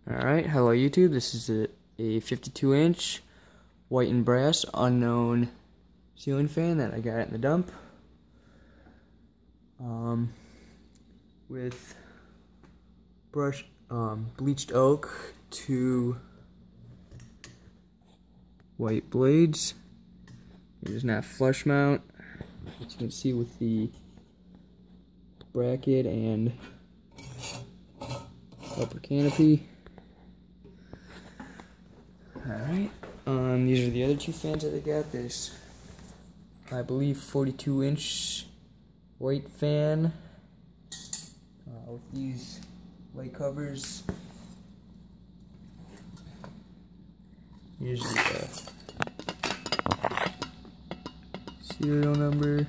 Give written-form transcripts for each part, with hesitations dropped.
Alright, hello YouTube. This is a 52-inch white and brass unknown ceiling fan that I got in the dump. With bleached oak, 2 white blades. It is not flush mount, as you can see with the bracket and upper canopy. Alright, these are the other 2 fans that I got. This, I believe, 42-inch white fan with these light covers. Here's the serial number.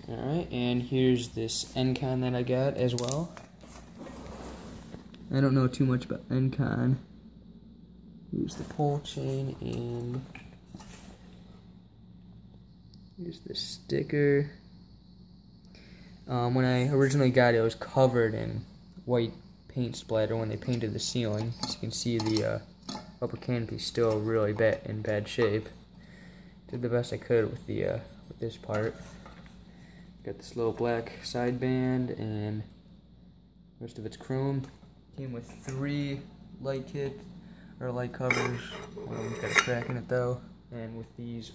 Alright, and here's this Encon that I got as well. I don't know too much about Encon. Here's the pole chain, and here's the sticker. When I originally got it, it was covered in white paint splatter when they painted the ceiling. As you can see, the upper canopy is still really in bad shape. Did the best I could with the with this part. Got this little black side band, and the rest of it's chrome. Came with 3 light covers. Got a crack in it though, and with these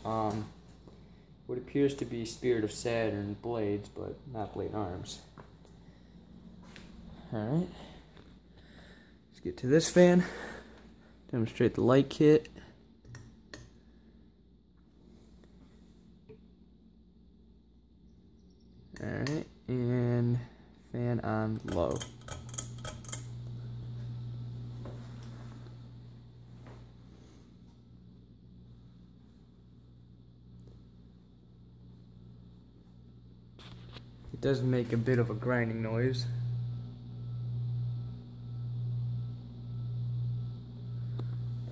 what appears to be Spirit of Saturn blades, but not blade arms. Alright, let's get to this fan. Demonstrate the light kit. Alright, and fan on low. It does make a bit of a grinding noise.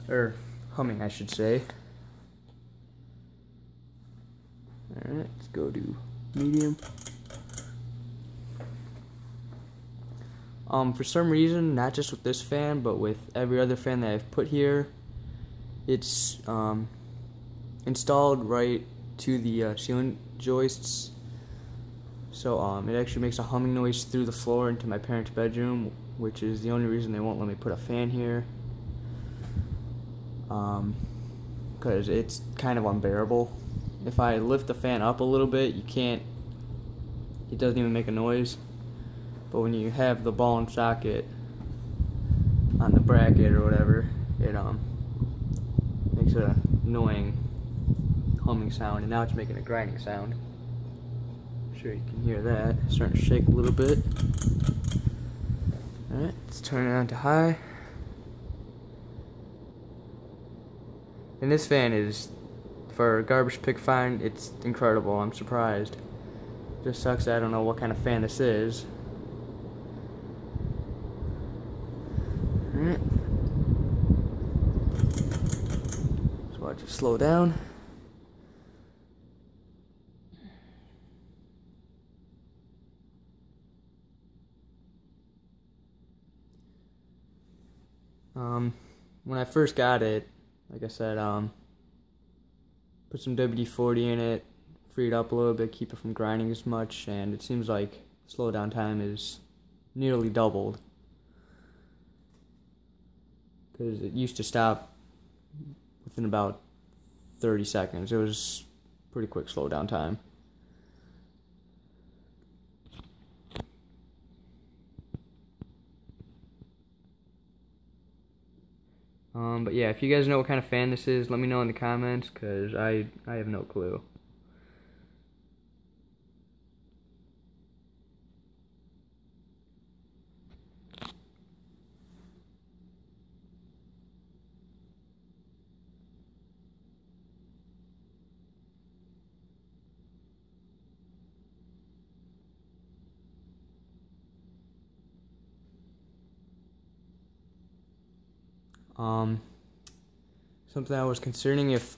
Or humming, I should say. Alright, let's go to medium. For some reason, not just with this fan, but with every other fan that I've put here, it's installed right to the ceiling joists. So it actually makes a humming noise through the floor into my parents' bedroom, which is the only reason they won't let me put a fan here. Because it's kind of unbearable. If I lift the fan up a little bit, it doesn't even make a noise. But when you have the ball and socket on the bracket or whatever, it makes an annoying humming sound, and now it's making a grinding sound. I'm sure you can hear that. It's starting to shake a little bit. Alright, let's turn it on to high. And this fan is, for a garbage pick find, it's incredible. I'm surprised. Just sucks that I don't know what kind of fan this is. Alright. So watch it slow down. When I first got it, like I said, put some WD-40 in it, free it up a little bit, keep it from grinding as much, and it seems like slow down time is nearly doubled. Because it used to stop within about 30 seconds. It was pretty quick slow down time. But yeah, if you guys know what kind of fan this is, let me know in the comments, because I have no clue. Something I was concerning, if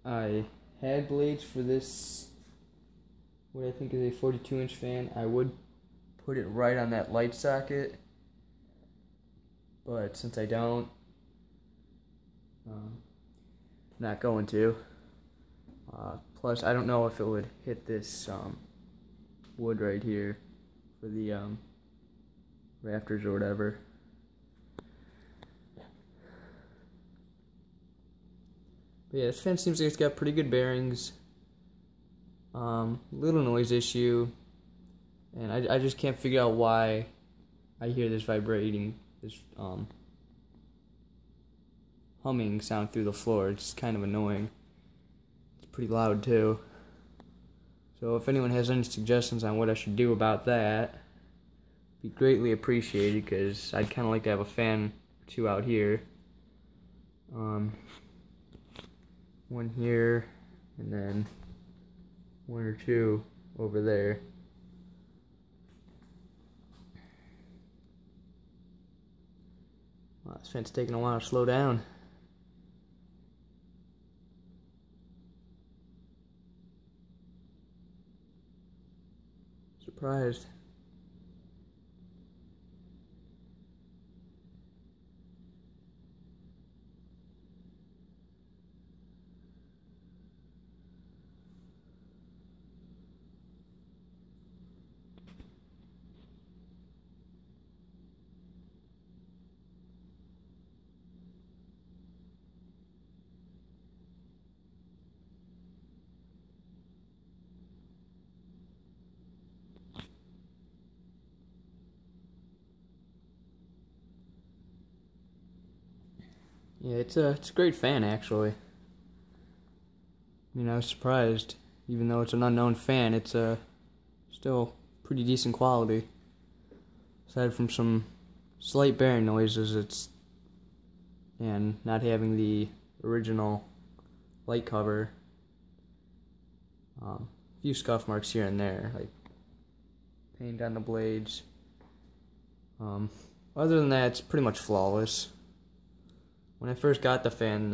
I had blades for this, what I think is a 42-inch fan, I would put it right on that light socket, but since I don't, I'm not going to. Plus, I don't know if it would hit this wood right here for the rafters or whatever. But yeah, this fan seems like it's got pretty good bearings. Little noise issue, and I just can't figure out why I hear this vibrating, this humming sound through the floor. It's kind of annoying. It's pretty loud too. So if anyone has any suggestions on what I should do about that, be greatly appreciated, because I'd kind of like to have a fan or two out here. One here, and then one or two over there. Wow, this fan's taking a while to slow down. Surprised. Yeah, it's a great fan actually. I was surprised. Even though it's an unknown fan, it's still pretty decent quality. Aside from some slight bearing noises, and not having the original light cover. A few scuff marks here and there, like paint on the blades. Other than that, it's pretty much flawless. When I first got the fan,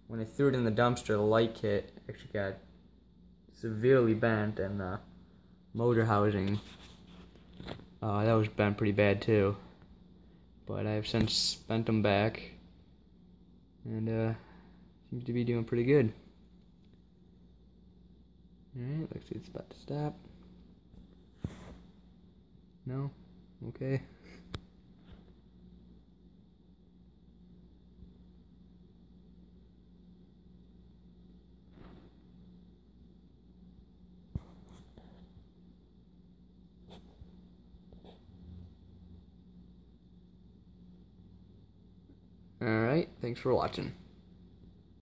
when I threw it in the dumpster, the light kit actually got severely bent, and the motor housing, that was bent pretty bad too. But I've since bent them back, and seems to be doing pretty good. Alright, looks like it's about to stop. No? Okay. Alright, thanks for watching.